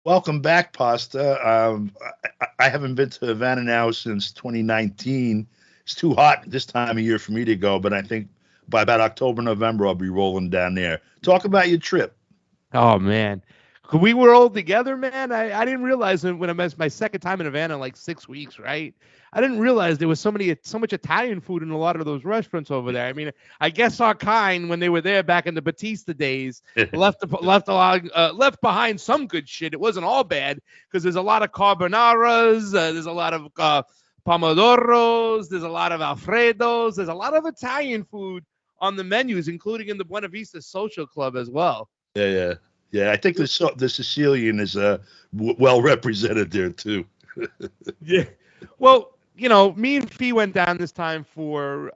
Welcome back, Pasta. I haven't been to Havana now since 2019. It's too hot this time of year for me to go, but I think by about October, November, I'll be rolling down there. Talk about your trip. Oh man, we were all together, man. I didn't realize when I missed my second time in Havana in like 6 weeks, right? I didn't realize there was so much Italian food in a lot of those restaurants over there. I mean, I guess our kind when they were there back in the Batista days left behind some good shit. It wasn't all bad because there's a lot of carbonaras, there's a lot of pomodoros, there's a lot of alfredos, there's a lot of Italian food on the menus, including in the Buena Vista Social Club as well. Yeah. I think the Sicilian is well represented there too. Yeah. Well, me and Fee went down this time for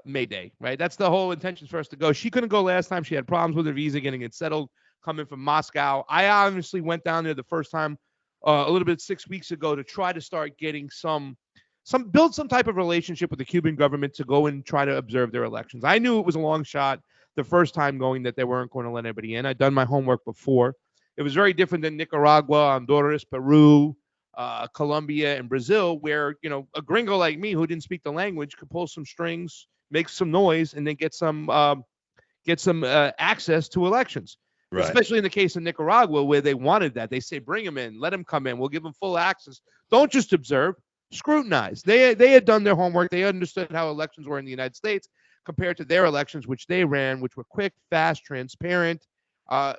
May Day, right? That's the whole intention for us to go. She couldn't go last time. She had problems with her visa getting it settled coming from Moscow. I obviously went down there the first time a little bit 6 weeks ago to try to start getting build some type of relationship with the Cuban government to go and try to observe their elections. I knew it was a long shot the first time going that they weren't going to let anybody in. I'd done my homework before. It was very different than Nicaragua, Honduras, Peru, Colombia, and Brazil, where a gringo like me who didn't speak the language could pull some strings, make some noise, and then get some access to elections. Right. Especially in the case of Nicaragua, where they wanted that. They say, bring them in, let them come in. We'll give them full access. Don't just observe, scrutinize. They had done their homework. They understood how elections were in the United States compared to their elections, which they ran, which were quick, fast, transparent. Uh,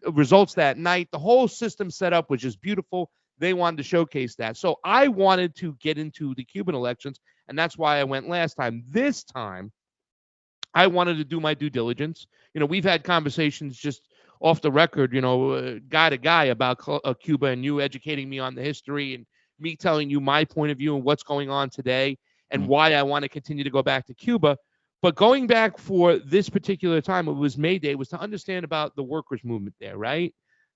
Results that night. The whole system set up was just beautiful. They wanted to showcase that. So I wanted to get into the Cuban elections, and that's why I went last time. This time, I wanted to do my due diligence. We've had conversations just off the record, guy to guy about Cuba, and you educating me on the history and me telling you my point of view and what's going on today and why I want to continue to go back to Cuba. But going back for this particular time, it was May Day, was to understand about the workers' movement there, right?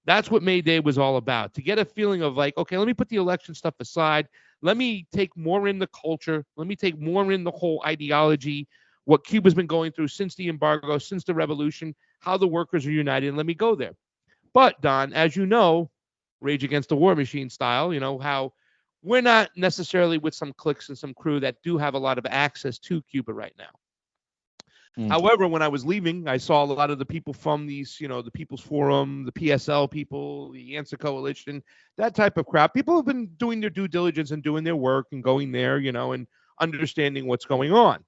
That's what May Day was all about, to get a feeling of like, okay, let me put the election stuff aside. Let me take more in the culture. Let me take more in the whole ideology, what Cuba's been going through since the embargo, since the revolution, how the workers are united, and let me go there. But, Don, as you know, Rage Against the War Machine style, how we're not necessarily with some cliques and some crew that do have a lot of access to Cuba right now. However, when I was leaving, I saw a lot of the people from these, the People's Forum, the PSL people, the Answer Coalition, that type of crap. People have been doing their due diligence and doing their work and going there, and understanding what's going on.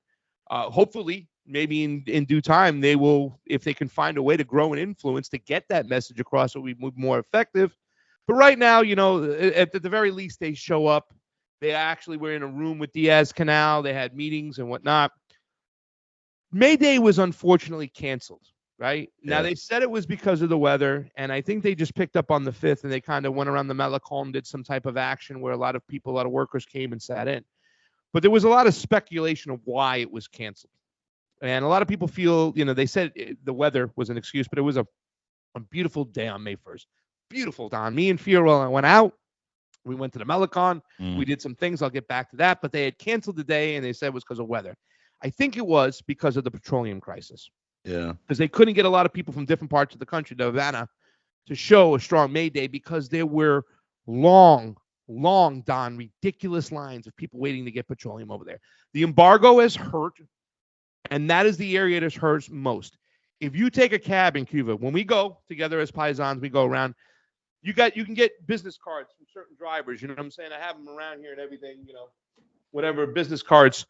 Hopefully, maybe in due time, they will, if they can find a way to grow and influence to get that message across, it will be more effective. But right now, at the very least, they show up. They actually were in a room with Diaz-Canal. They had meetings and whatnot. May Day was unfortunately canceled, right? Yeah. Now, they said it was because of the weather, and I think they just picked up on the 5th, and they kind of went around the Malecon, did some type of action where a lot of workers came and sat in. But there was a lot of speculation of why it was canceled. And a lot of people feel, they said the weather was an excuse, but it was a beautiful day on May 1st. Beautiful, Don. Me and Fiorella went out. We went to the Malecon. We did some things. I'll get back to that. But they had canceled the day, and they said it was because of weather. I think it was because of the petroleum crisis. Yeah. Because they couldn't get a lot of people from different parts of the country to Havana to show a strong May Day because there were long, Don, ridiculous lines of people waiting to get petroleum over there. The embargo has hurt, and that is the area that hurts most. If you take a cab in Cuba, when we go together as paisans, we go around, you can get business cards from certain drivers. You know what I'm saying? I have them around here and everything, whatever, business cards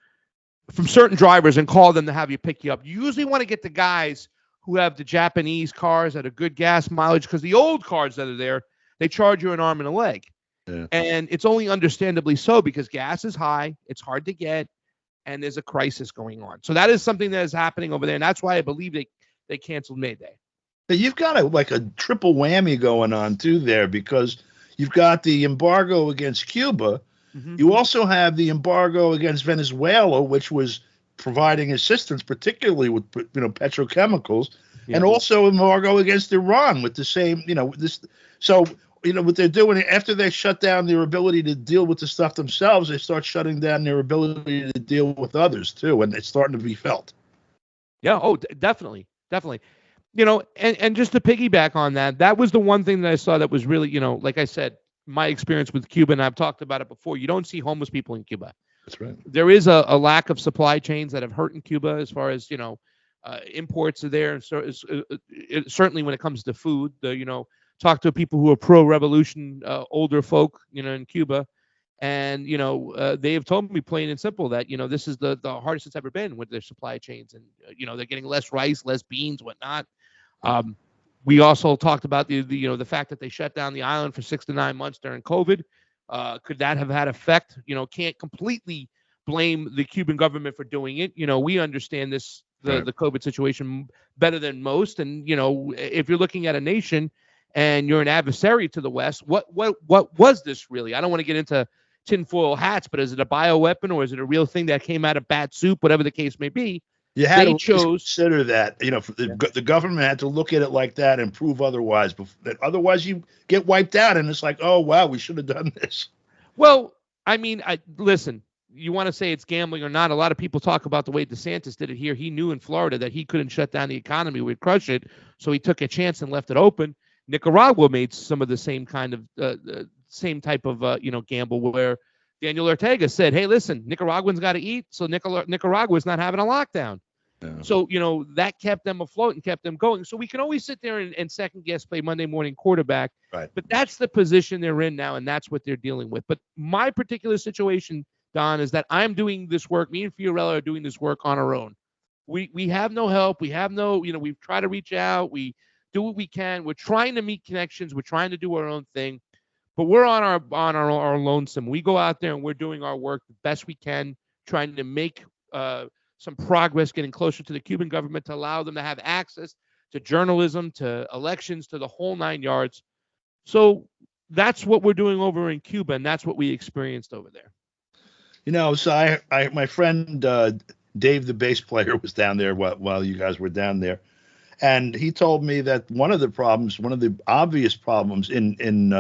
from certain drivers, and call them to have you pick you up. You usually want to get the guys who have the Japanese cars that are good gas mileage, because the old cars that are there, they charge you an arm and a leg. Yeah. And it's only understandably so because gas is high, it's hard to get, and there's a crisis going on. So that is something that is happening over there, and that's why I believe they canceled May Day. You've got a triple whammy going on too there, because you've got the embargo against Cuba. You also have the embargo against Venezuela, which was providing assistance, particularly with petrochemicals, and also embargo against Iran with the same this. So what they're doing after they shut down their ability to deal with the stuff themselves, they start shutting down their ability to deal with others too, and it's starting to be felt. Yeah. Oh, definitely. And just to piggyback on that, that was the one thing that I saw that was really, like I said, my experience with Cuba, and I've talked about it before. You don't see homeless people in Cuba. That's right. There is a lack of supply chains that have hurt in Cuba as far as, imports are there. And so certainly when it comes to food, talk to people who are pro-revolution, older folk, in Cuba. And, they have told me plain and simple that, this is the hardest it's ever been with their supply chains. And, they're getting less rice, less beans, whatnot. We also talked about the fact that they shut down the island for 6 to 9 months during COVID. Could that have had effect? Can't completely blame the Cuban government for doing it. We understand the COVID situation better than most. And, if you're looking at a nation and you're an adversary to the West, what was this really? I don't want to get into tinfoil hats, but is it a bioweapon or is it a real thing that came out of bat soup, whatever the case may be? You had to consider that, the government had to look at it like that and prove otherwise. Otherwise, you get wiped out, and it's like, oh wow, we should have done this. Well, I mean, listen. You want to say it's gambling or not? A lot of people talk about the way DeSantis did it here. He knew in Florida that he couldn't shut down the economy; we'd crush it, so he took a chance and left it open. Nicaragua made some of the same kind of same type of gamble where Daniel Ortega said, "Hey, listen, Nicaraguans got to eat, so Nicaragua's not having a lockdown." Yeah. So, that kept them afloat and kept them going. So we can always sit there and second guess, play Monday morning quarterback. Right. But that's the position they're in now, and that's what they're dealing with. But my particular situation, Don, is that I'm doing this work. Me and Fiorella are doing this work on our own. We have no help. We have no, we've tried to reach out. We do what we can. We're trying to meet connections. We're trying to do our own thing. But we're on our lonesome. We go out there and we're doing our work the best we can, trying to make some progress, getting closer to the Cuban government to allow them to have access to journalism, to elections, to the whole 9 yards. So that's what we're doing over in Cuba, and that's what we experienced over there. So my friend Dave, the bass player, was down there while you guys were down there, and he told me that one of the obvious problems in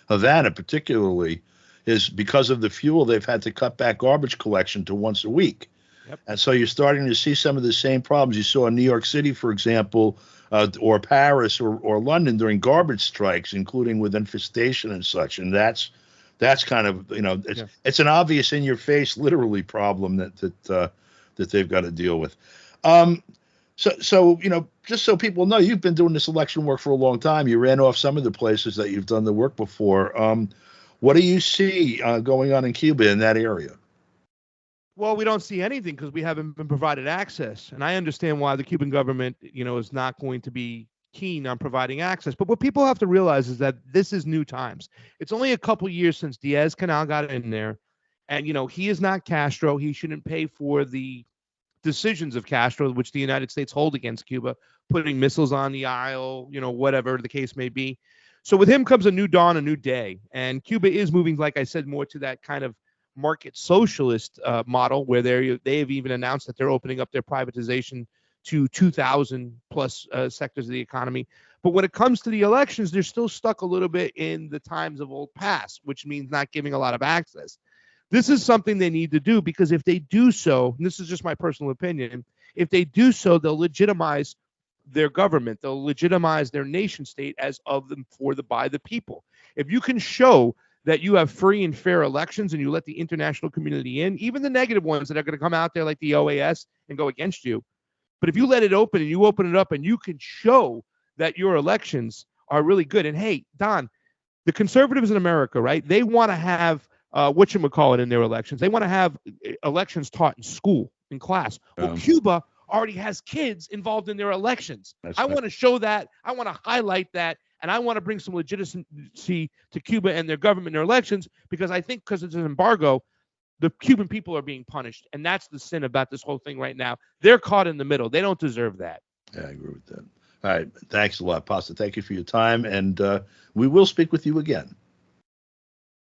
Havana particularly is because of the fuel, they've had to cut back garbage collection to once a week. Yep. And so you're starting to see some of the same problems you saw in New York City, for example, or Paris or London during garbage strikes, including with infestation and such. And that's kind of, it's an obvious in your face, literally problem that they've got to deal with. So just so people know, you've been doing this election work for a long time. You ran off some of the places that you've done the work before. What do you see going on in Cuba in that area? Well, we don't see anything because we haven't been provided access. And I understand why the Cuban government, is not going to be keen on providing access. But what people have to realize is that this is new times. It's only a couple years since Diaz-Canel got in there. And, he is not Castro. He shouldn't pay for the decisions of Castro, which the United States hold against Cuba, putting missiles on the Isle, whatever the case may be. So with him comes a new dawn, a new day. And Cuba is moving, like I said, more to that kind of market socialist model where they have even announced that they're opening up their privatization to 2,000 plus sectors of the economy. But when it comes to the elections, they're still stuck a little bit in the times of old past, which means not giving a lot of access. This is something they need to do because if they do so, and this is just my personal opinion, if they do so, they'll legitimize their government. They'll legitimize their nation state as of them, for the, by the people. If you can show that you have free and fair elections and you let the international community in, even the negative ones that are going to come out there like the OAS and go against you. But if you let it open and you open it up and you can show that your elections are really good. And hey, Don, the conservatives in America, right? They want to have whatchamacallit in their elections. They want to have elections taught in school, in class. Well, Cuba already has kids involved in their elections. I want to show that. I want to highlight that. And I want to bring some legitimacy to Cuba and their government and their elections, because I think because it's an embargo, the Cuban people are being punished. And that's the sin about this whole thing right now. They're caught in the middle. They don't deserve that. Yeah, I agree with that. All right. Thanks a lot, Pasta. Thank you for your time. And we will speak with you again.